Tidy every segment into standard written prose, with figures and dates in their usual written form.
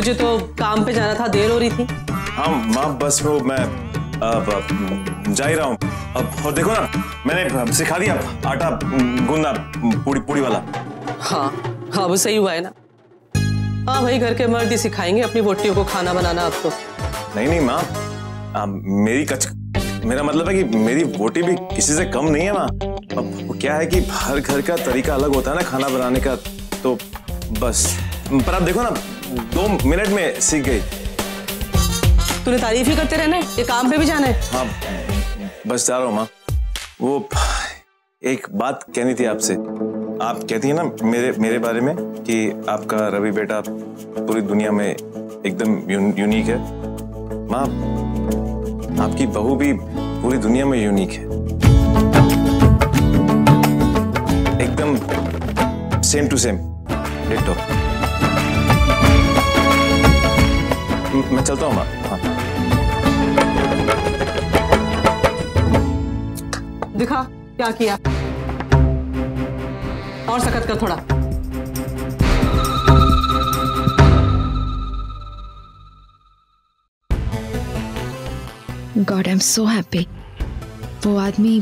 तुझे तो काम पे जाना था, देर हो रही थी। हाँ माँ, बस वो मैं जा ही रहा हूँ अब। और देखो ना, मैंने सिखा दिया आटा गूंदना, पूड़ी वाला। हाँ हाँ, वो सही हुआ है ना। हाँ भाई, घर के मर्द ही सिखाएंगे अपनी बोटियों को खाना बनाना अब तो। नहीं माँ, मेरा मतलब है कि मेरी बोटी भी किसी से कम नहीं है माँ। अब वो क्या है कि हर घर का तरीका अलग होता है ना खाना बनाने का, तो बस। पर आप देखो ना, 2 मिनट में सीख गई। तूने तारीफ ही करते रहना है, ये काम पे भी जाना है। हाँ बस जा रहा हूँ माँ। वो एक बात कहनी थी आपसे। आप कहती है ना मेरे बारे में कि आपका रवि बेटा पूरी दुनिया में एकदम यूनिक है। माँ, आपकी बहू भी पूरी दुनिया में यूनिक है, एकदम सेम टू सेम डिट्टो। मैं चलता हूँ माँ। हाँ। दिखा क्या किया, और सख्त कर थोड़ा। God, I am so happy. वो आदमी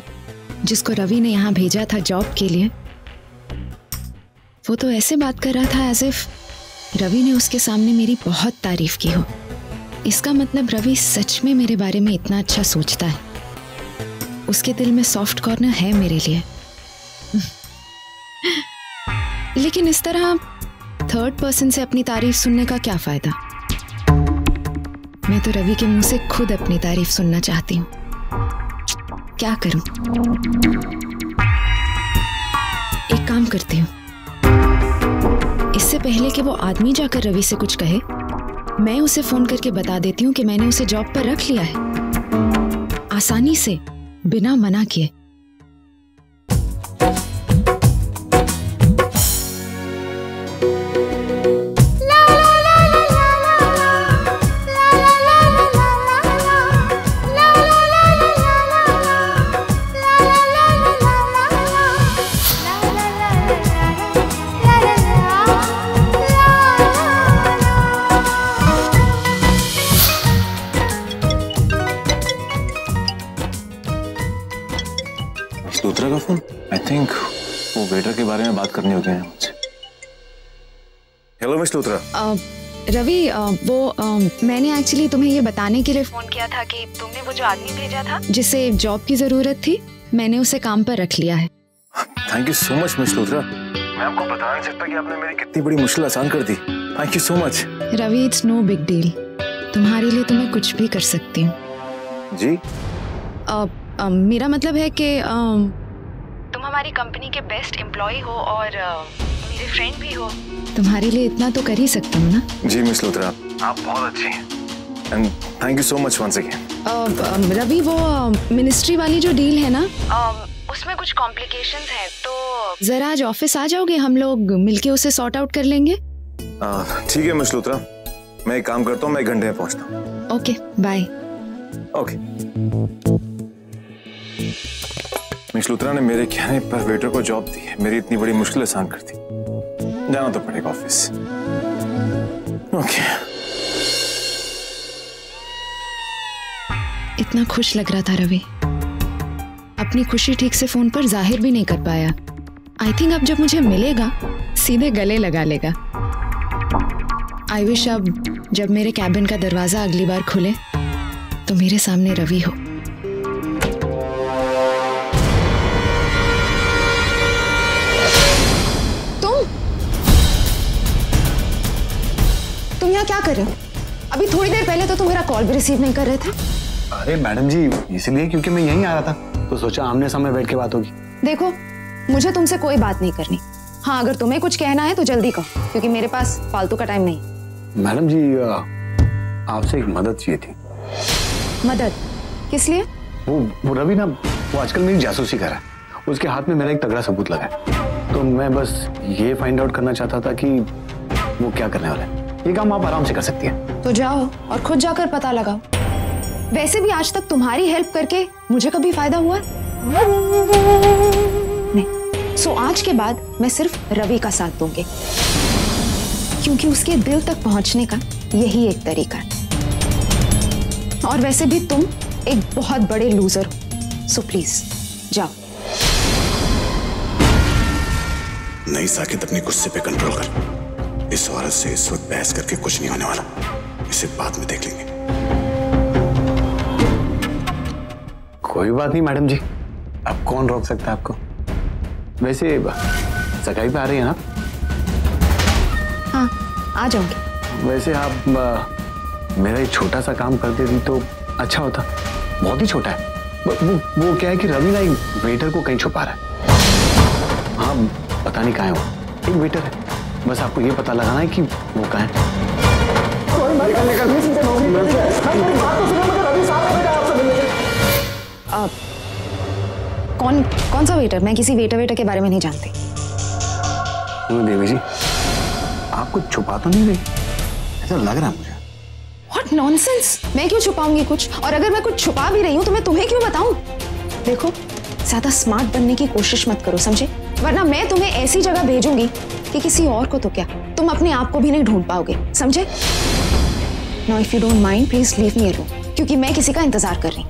जिसको रवि ने यहाँ भेजा था जॉब के लिए, वो तो ऐसे बात कर रहा था एज इफ रवि ने उसके सामने मेरी बहुत तारीफ की हो। इसका मतलब रवि सच में मेरे बारे में इतना अच्छा सोचता है। उसके दिल में सॉफ्ट कॉर्नर है मेरे लिए। लेकिन इस तरह थर्ड पर्सन से अपनी तारीफ सुनने का क्या फायदा? मैं तो रवि के मुंह से खुद अपनी तारीफ सुनना चाहती हूँ। क्या करूं? एक काम करती हूँ, इससे पहले कि वो आदमी जाकर रवि से कुछ कहे, मैं उसे फोन करके बता देती हूँ कि मैंने उसे जॉब पर रख लिया है, आसानी से, बिना मना किए। लूथरा का फोन? आई थिंक वो वेटर के बारे में बात करनी होगी मुझसे। Hello miss Luthra. रवि, मैंने एक्चुअली तुम्हें ये बताने के लिए फोन किया था कि तुमने वो जो आदमी भेजा था जिसे जॉब की जरूरत थी, मैंने उसे काम पर रख लिया है। Thank you so much miss Luthra. मैं आपको बता नहीं सकता कि आपने मेरी कितनी बड़ी मुश्किल आसान कर दी। Thank you so much. Ravi, it's no big deal. तुम्हारे लिए तो मैं कुछ भी कर सकती हूँ। जी? मेरा मतलब है कि तुम हमारी कंपनी के बेस्ट एम्प्लॉय हो और मेरे फ्रेंड भी हो। तुम्हारे लिए इतना तो कर ही सकता हूँ ना। जी मिस लूथरा, आप बहुत अच्छी हैं and thank you so much once again. Ravi, वो मिनिस्ट्री वाली जो डील है ना, उसमें कुछ कॉम्प्लिकेशंस हैं, तो जरा आज ऑफिस आ जाओगे? हम लोग मिलके उसे सॉर्ट आउट कर लेंगे। ठीक है मिस लूथरा, मैं एक काम करता हूँ, मैं 1 घंटे में पहुँचता हूँ। Okay, bye. Okay. Miss Luthra ने मेरे कहने पर वेटर को जॉब दी है, मेरी इतनी बड़ी मुश्किल आसान कर दी। जाना तो पड़ेगा ऑफिस। ओके। इतना खुश लग रहा था रवि, अपनी खुशी ठीक से फोन पर जाहिर भी नहीं कर पाया। आई थिंक अब जब मुझे मिलेगा सीधे गले लगा लेगा। आई विश अब जब मेरे कैबिन का दरवाजा अगली बार खुले तो मेरे सामने रवि हो। तुम यहाँ क्या कर रहे हो? अभी थोड़ी देर पहले तो तुम मेरा कॉल भी रिसीव नहीं कर रहे थे। अरे मैडम जी, इसलिए क्योंकि मैं यहीं आ रहा था, तो सोचा आमने सामने बैठ के बात होगी। देखो, मुझे तुमसे कोई बात नहीं करनी। हाँ, अगर तुम्हें कुछ कहना है तो जल्दी कहो, क्योंकि मेरे पास फालतू का टाइम नहीं। मैडम जी, आपसे एक मदद चाहिए थी। मदद? किस लिए? वो रवि ना, वो आजकल मेरी जासूसी कर रहा है। उसके हाथ में मेरा एक तगड़ा सबूत लगा है, तो मैं बस ये फाइंड आउट करना चाहता था कि वो क्या करने वाला है। ये काम आप आराम से कर सकती हैं। तो जाओ और खुद जाकर पता लगाओ। वैसे भी आज तक तुम्हारी हेल्प करके मुझे कभी फायदा हुआ नहीं। सो आज के बाद मैं सिर्फ रवि का साथ दूंगी, क्योंकि उसके दिल तक पहुंचने का यही एक तरीका है। और वैसे भी तुम एक बहुत बड़े लूजर हो, सो प्लीज जाओ। नहीं साकिब, अपने गुस्से पे कंट्रोल कर। इस औरत से इस वक्त बहस करके कुछ नहीं होने वाला, इसे बाद में देख लेंगे। कोई बात नहीं मैडम जी, अब कौन रोक सकता है आपको। वैसे सगाई पे आ रही है ना? हाँ, आ जाऊंगी। वैसे आप मेरा एक छोटा सा काम कर देती तो अच्छा होता। बहुत ही छोटा है। वो क्या है कि रवि ना एक वेटर को कहीं छुपा रहा है। हाँ, पता नहीं कहाँ है वो। एक वेटर है, बस आपको ये पता लगाना है कि वो कहाँ है। कौन सा वेटर? मैं किसी वेटर के बारे में नहीं जानती। देवी जी, आप कुछ छुपा तो नहीं रही, ऐसा लग रहा है मुझे। What nonsense! मैं क्यों छुपाऊंगी कुछ? और अगर मैं कुछ छुपा भी रही हूँ तो मैं तुम्हें क्यों बताऊं? देखो, ज्यादा स्मार्ट बनने की कोशिश मत करो, समझे? वरना मैं तुम्हें ऐसी जगह भेजूंगी कि किसी और को तो क्या, तुम अपने आप को भी नहीं ढूंढ पाओगे, समझे? Now if you don't mind, please leave me alone, क्योंकि मैं किसी का इंतजार कर रही हूँ।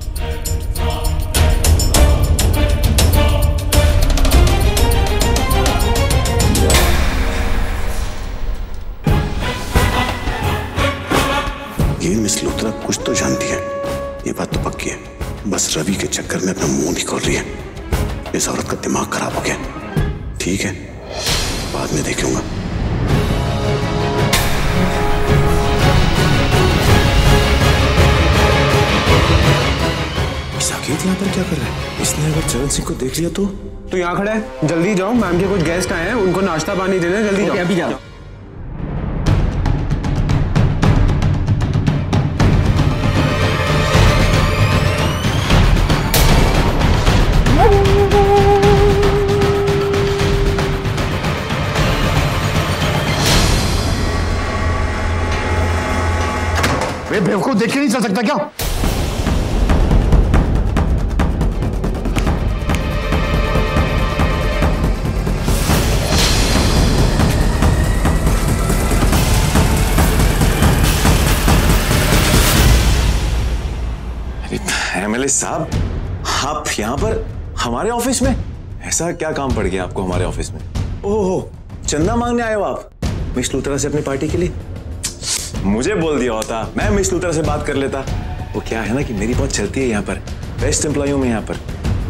ये मिस लूथरा कुछ तो जानती है, ये बात तो पक्की है। बस रवि के चक्कर में अपना मुंह नहीं खोल रही है। इस औरत का दिमाग खराब हो गया। ठीक है, बाद में देख लूंगा। साकेत यहाँ पर क्या कर रहा है? इसने अगर चरण सिंह को देख लिया तो यहाँ खड़ा है। जल्दी जाओ, मैम के कुछ गेस्ट आए हैं, उनको नाश्ता पानी देना है। जल्दी जाओ। अभी जाओ। बेवकूफ देख के नहीं चल सकता क्या? एमएलए साहब, आप यहाँ पर हमारे ऑफिस में? ऐसा क्या काम पड़ गया आपको हमारे ऑफिस में? ओहो, चंदा मांगने आए हो आप मिस लूथरा से अपनी पार्टी के लिए? मुझे बोल दिया होता, मैं मिस लूथरा से बात कर लेता। वो क्या है ना कि मेरी बहुत चलती है यहाँ पर, बेस्ट एम्प्लॉइयों में यहाँ पर,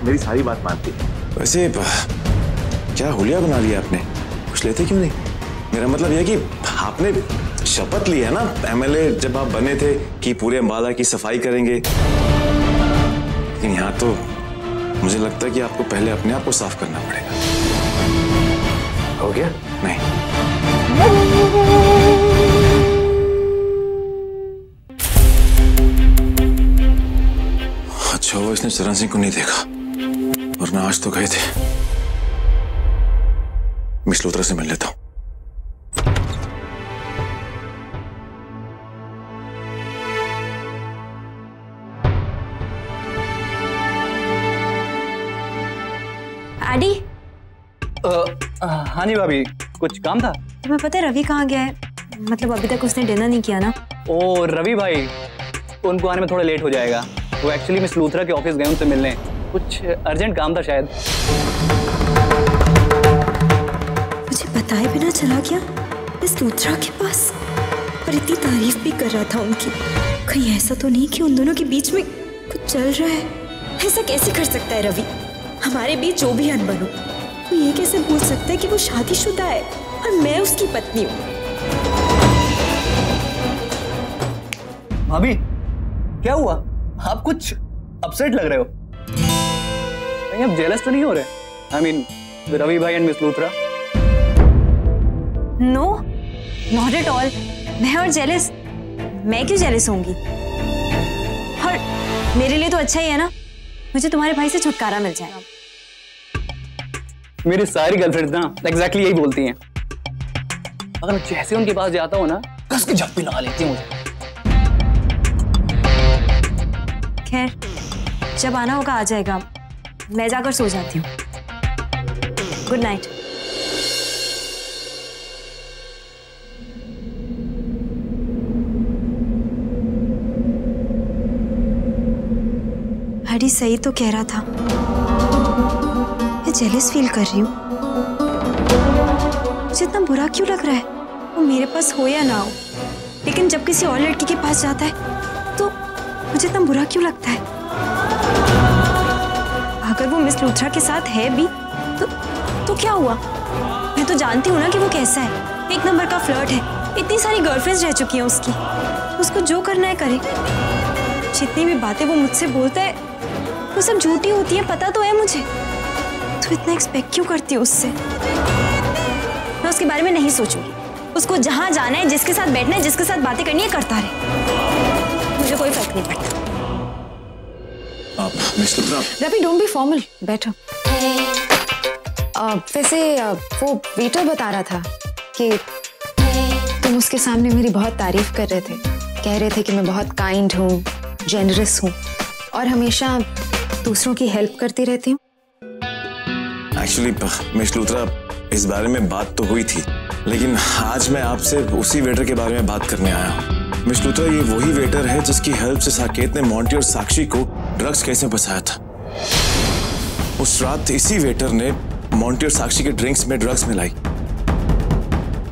मेरी सारी बात मानती है। वैसे क्या हुलिया बना लिया आपने? कुछ लेते क्यों नहीं? मेरा मतलब यह कि आपने शपथ ली है ना एमएलए जब आप बने थे कि पूरे अम्बाला की सफाई करेंगे, लेकिन यहाँ तो मुझे लगता है कि आपको पहले अपने आप को साफ करना पड़ेगा। हो गया? नहीं, अच्छा हुआ इसने चरण सिंह को नहीं देखा, वरना आज तो गए थे। मिस लूथरा से मिल लेता हूं। आदि, हाँ जी भाभी, कुछ काम था? तुम्हें पता है रवि कहाँ गया है? मतलब अभी तक उसने डिनर नहीं किया ना? ओ रवि भाई, उनको आने में थोड़ा लेट हो जाएगा। वो एक्चुअली मिस लूथरा के ऑफिस गए उनसे मिलने, कुछ अर्जेंट काम था शायद। मुझे बताए बिना चला गया मिस लूथरा के पास, और इतनी तारीफ भी कर रहा था उनकी। कहीं ऐसा तो नहीं कि उन दोनों के बीच में कुछ चल रहा है? ऐसा कैसे कर सकता है रवि? हमारे बीच जो भी अनबन हो, वो ये कैसे भूल सकता है कि वो शादीशुदा है और मैं उसकी पत्नी हूँ? भाभी, क्या हुआ? आप कुछ अपसेट लग रहे हो। कहीं आप जेलस तो नहीं हो रहे? आई मीन रवि भाई and miss Luthra. No, not at all. मैं और जेलस? मैं क्यों जेलस होंगी? और मेरे लिए तो अच्छा ही है ना, मुझे तुम्हारे भाई से छुटकारा मिल जाएगा। मेरी सारी गर्लफ्रेंड्स ना एग्जैक्टली यही बोलती हैं। अगर मैं जैसे उनके पास जाता हूँ ना, कस के झप्पी लगा लेती हूँ मुझे। खैर, जब आना होगा आ जाएगा। मैं जाकर सो जाती हूँ। Good night. रवि सही तो कह रहा था, मैं जेलस फील कर रही हूँ। मुझे इतना बुरा क्यों लग रहा है? वो मेरे पास हो या ना हो, लेकिन जब किसी और लड़की के पास जाता है तो मुझे इतना बुरा क्यों लगता है? अगर वो मिस लूथरा के साथ है भी तो क्या हुआ? मैं तो जानती हूँ ना कि वो कैसा है, एक नंबर का फ्लर्ट है। इतनी सारी गर्लफ्रेंड्स रह चुकी हैं उसकी, उसको जो करना है करे। जितनी भी बातें वो मुझसे बोलता है वो सब झूठी होती है, पता तो है मुझे। तो इतना एक्सपेक्ट क्यों करती है उससे? मैं उसके बारे में नहीं सोचूंगी। उसको जहां जाना है, जिसके साथ बैठना है, जिसके साथ बातें करनी है, करता रहे, मुझे कोई फर्क नहीं पड़ता। रवि डोंट बी फॉर्मल, बैठो। वैसे वो वेटर बता रहा था कि तुम उसके सामने मेरी बहुत तारीफ कर रहे थे, कह रहे थे कि मैं बहुत काइंड हूँ, जेनरस हूँ और हमेशा दूसरों की हेल्प करती रहती हूँ। एक्चुअली मिस लूथरा, इस बारे में बात तो हुई थी, लेकिन आज मैं आपसे उसी वेटर के बारे में बात करने आया हूँ। मिस लूथरा, ये वही वेटर है जिसकी हेल्प से साकेत ने मोंटी और साक्षी को ड्रग्स केस में फंसाया था। उस रात इसी वेटर ने मोंटी और साक्षी के ड्रिंक्स में ड्रग्स मिलाई,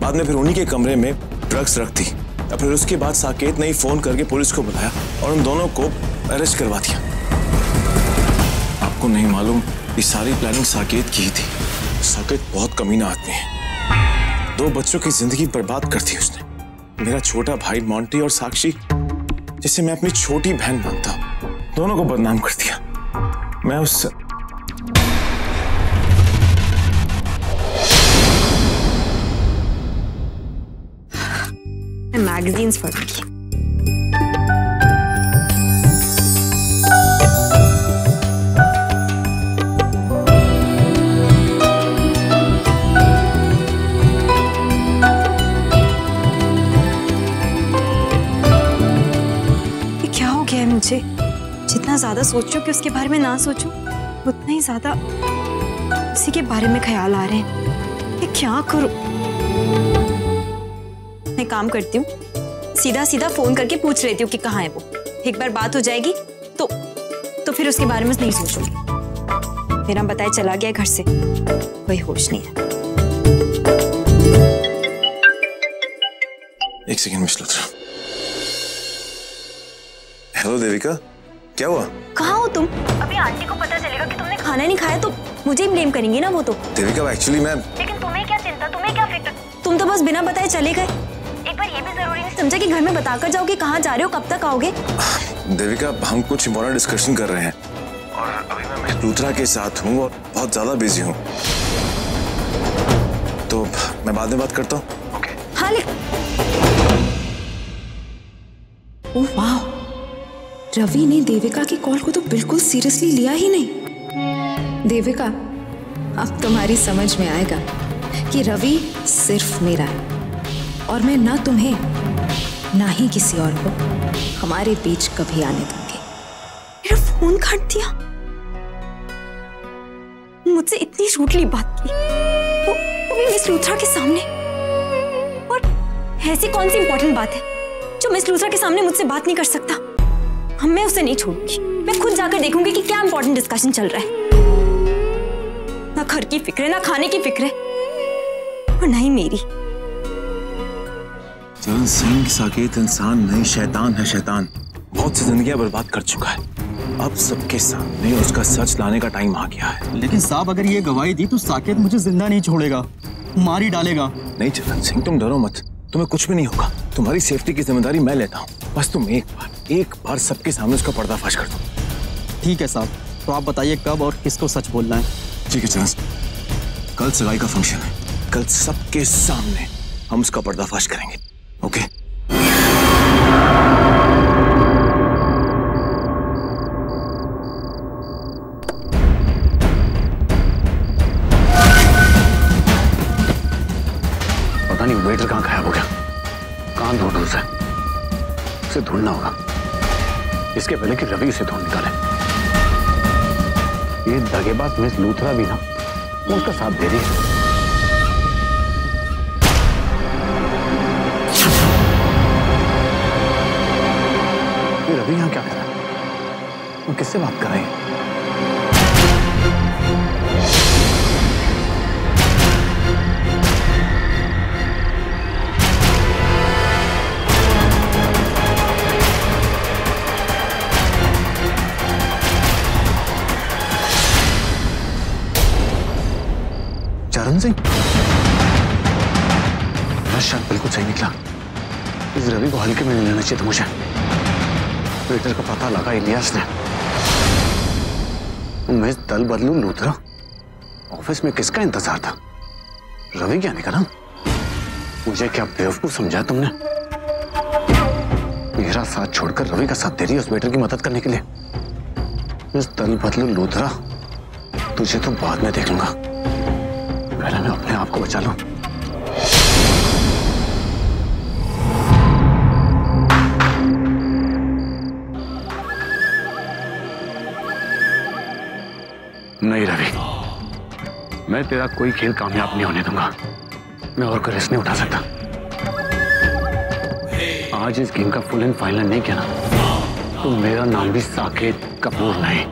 बाद में फिर उन्हीं के कमरे में ड्रग्स रख दी। और फिर उसके बाद साकेत ने ही फोन करके पुलिस को बुलाया और उन दोनों को अरेस्ट करवा दिया। आपको नहीं मालूम, ये सारी प्लानिंग साकेत की ही थी। साकेत बहुत कमीना आदमी है, 2 बच्चों की जिंदगी बर्बाद कर दी उसने। मेरा छोटा भाई मोंटी और साक्षी, जिसे मैं अपनी छोटी बहन मानता हूं, दोनों को बदनाम कर दिया। मैं उस मैगजीन्स पढ़ूंगी। ये क्या हो गया है मुझे? जितना ज्यादा सोचूं कि उसके बारे में ना सोचूं, उतना ही ज्यादा उसी के बारे में ख्याल आ रहे हैं। ये क्या करूं? मैं काम करती हूँ, सीधा सीधा फोन करके पूछ लेती हूँ कि कहाँ है वो। एक बार बात हो जाएगी तो फिर उसके बारे में नहीं सोचूंगी। मेरा बताया चला गया घर से, कोई होश नहीं है। एक second miss Luthra. Hello Devika, क्या हुआ? कहाँ हो तुम? अभी आंटी को पता चलेगा कि तुमने खाना नहीं खाया तो मुझे ही ब्लेम करेंगी ना वो तो। देविका एक्चुअली मैं... लेकिन तुम्हें क्या चिंता, तुम्हें क्या फिक्र? तुम तो बस बिना बताए चले गए। एक बार ये भी जरूरी नहीं समझा कि घर में बताकर जाओगे कहाँ जा रहे हो, कब तक आओगे? देविका, हम कुछ इंपॉर्टेंट डिस्कशन कर रहे हैं और अभी मैं मिस लूथरा के साथ हूँ और बहुत ज्यादा बिजी हूँ, तो मैं बाद में बात करता हूँ। ओके। हाँ ओह वाह, रवि ने देविका की कॉल को तो बिल्कुल सीरियसली लिया ही नहीं। देविका, अब तुम्हारी समझ में आएगा कि रवि सिर्फ मेरा है और मैं ना तुम्हें ना ही किसी और को हमारे बीच कभी आने दूंगी। मेरा फोन काट दिया, मुझसे इतनी रूडली बात की, वो भी मिस लूथरा के सामने। और ऐसी कौन सी इंपॉर्टेंट बात है जो मिस लूथरा के सामने मुझसे बात नहीं कर सकता? मैं उसे नहीं छोड़ूंगी, मैं खुद जाकर देखूंगी कि क्या इंपॉर्टेंट डिस्कशन चल रहा है। ना घर की फिक्र है, ना खाने की फिक्र है, और ना ही मेरी। चरण सिंह, साकेत इंसान नहीं, शैतान है, शैतान। बहुत सी जिंदगियां बर्बाद कर चुका है, अब सबके सामने उसका सच लाने का टाइम आ गया है। लेकिन साहब, अगर ये गवाही दी तो साकेत मुझे जिंदा नहीं छोड़ेगा, मार ही डालेगा। नहीं चरण सिंह, तुम डरो मत, तुम्हें कुछ भी नहीं होगा। तुम्हारी सेफ्टी की जिम्मेदारी मैं लेता हूँ, बस तुम एक बार सबके सामने उसका पर्दाफाश कर दो। ठीक है साहब, तो आप बताइए कब और किसको सच बोलना है? ठीक है चरण, कल सगाई का फंक्शन है, कल सबके सामने हम उसका पर्दाफाश करेंगे। ओके? पता नहीं वेटर कहाँ गायब हो गया, कहाँ ढूंढूं उसे ढूंढना होगा इसके पहले कि रवि उसे ढूंढ निकाले। ये दगेबाज मिस लूथरा भी ना उसका साथ दे रही है। रवि यहाँ क्या कर रहा है? वो किससे बात कर रही है? चरण सिंह, मेरा शक बिल्कुल सही निकला। इस रवि को हल्के में नहीं लेना चाहिए था मुझे। वेटर का पता लगा इलियास ने। मैं दल बदलू लूथरा, ऑफिस में किसका इंतजार था? रवि क्या निकला? मुझे क्या बेवकूफ समझा तुमने? मेरा साथ छोड़कर रवि का साथ दे रही है उस वेटर की मदद करने के लिए। इस दल बदलू लूथरा, तुझे तो बाद में देख लूंगा, पहले मैं अपने आप को बचा लूं। नहीं रवि, मैं तेरा कोई खेल कामयाब नहीं होने दूंगा। मैं और कोई रिस्क नहीं उठा सकता। आज इस गेम का फुल एंड फाइनल नहीं किया ना, तो मेरा नाम भी साकेत कपूर नहीं।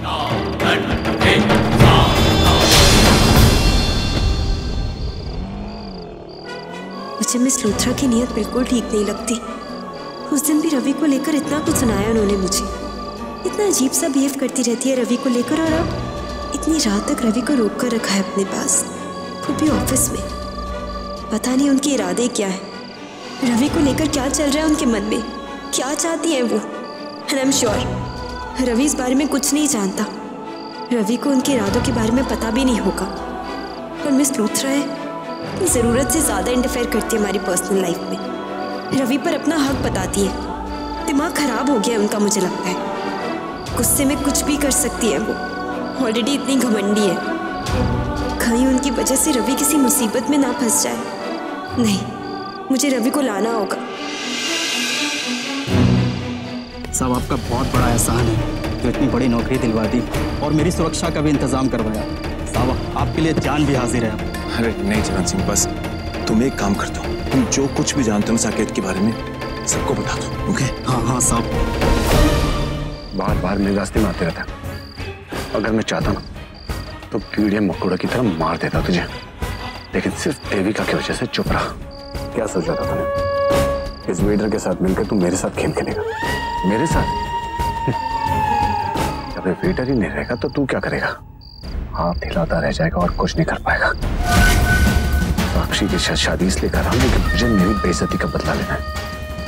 मुझे मिस लूथरा की नीयत बिल्कुल ठीक नहीं लगती। उस दिन भी रवि को लेकर इतना कुछ सुनाया उन्होंने मुझे। इतना अजीब सा बिहेव करती रहती है रवि को लेकर, और अब इतनी रात तक रवि को रोक कर रखा है अपने पास, वो भी ऑफिस में। पता नहीं उनके इरादे क्या है, रवि को लेकर क्या चल रहा है उनके मन में, क्या चाहती है वो। And I am sure Ravi इस बारे में कुछ नहीं जानता। रवि को उनके इरादों के बारे में पता भी नहीं होगा। और मिस लूथरा है, ज़रूरत से ज़्यादा इंटरफेयर करती है हमारी पर्सनल लाइफ में। रवि पर अपना हक बताती है। दिमाग खराब हो गया उनका, मुझे लगता है। गुस्से में कुछ भी कर सकती है वो, ऑलरेडी इतनी घमंडी है। कहीं उनकी वजह से रवि किसी मुसीबत में ना फंस जाए। नहीं, मुझे रवि को लाना होगा। साहब, आपका बहुत बड़ा एहसान है तो इतनी बड़ी नौकरी दिलवा दी और मेरी सुरक्षा का भी इंतजाम करवाया। साहब, आपके लिए जान भी हाजिर है। अरे नहीं चरण सिंह, बस तुम एक काम कर दो, तुम जो कुछ भी जानते हो साकेत के बारे में सबको बता दो। ओके? हाँ साहब। बार बार मेरे रास्ते में आते रहता। अगर मैं चाहता ना तो कीड़े मकोड़े की तरह मार देता तुझे, लेकिन सिर्फ देविका की वजह से चुप रहा। क्या सोचा था तूने? इस वेटर के साथ मिलकर तू मेरे साथ खेल खेलेगा? मेरे साथ? जब वेटर ही नहीं रहेगा तो तू क्या करेगा? हाथ हिलाता रह जाएगा और कुछ नहीं कर पाएगा। साक्षी के साथ शादी इसलिए कर रहा हूं कि मुझे मेरी बेइज्जती का बदला लेना है,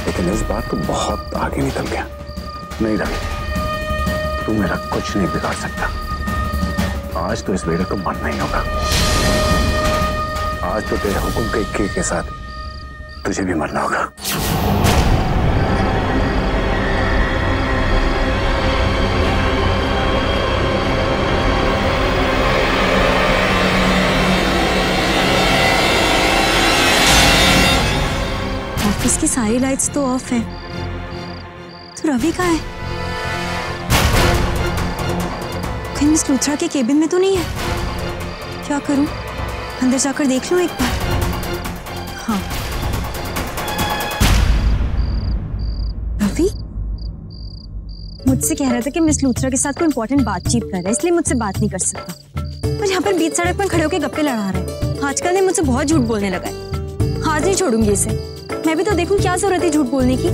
लेकिन इस बार तो बहुत आगे निकल गया। नहीं रवि, तू मेरा कुछ नहीं बिगाड़ सकता। आज तो इस वेटर को मरना ही होगा। आज तो तेरे हुक्म के इक्के के साथ तुझे भी मरना होगा। ऑफिस की सारी लाइट्स तो ऑफ हैं, तो रवि कहाँ है? कहीं मिस लूथरा के केबिन में तो नहीं है? क्या करूं? अंदर जाकर देख लूं एक बार। हाँ, रवि मुझसे कह रहा था कि मिस लूथरा के साथ कोई इंपॉर्टेंट बातचीत कर रहा है, इसलिए मुझसे बात नहीं कर सकता। और यहाँ पर बीच सड़क पर खड़े होकर गप्पे लड़ा रहा है। आजकल ने मुझसे बहुत झूठ बोलने लगा है। आज नहीं छोड़ूंगी इसे। मैं भी तो देखूं क्या जरूरत है झूठ बोलने की।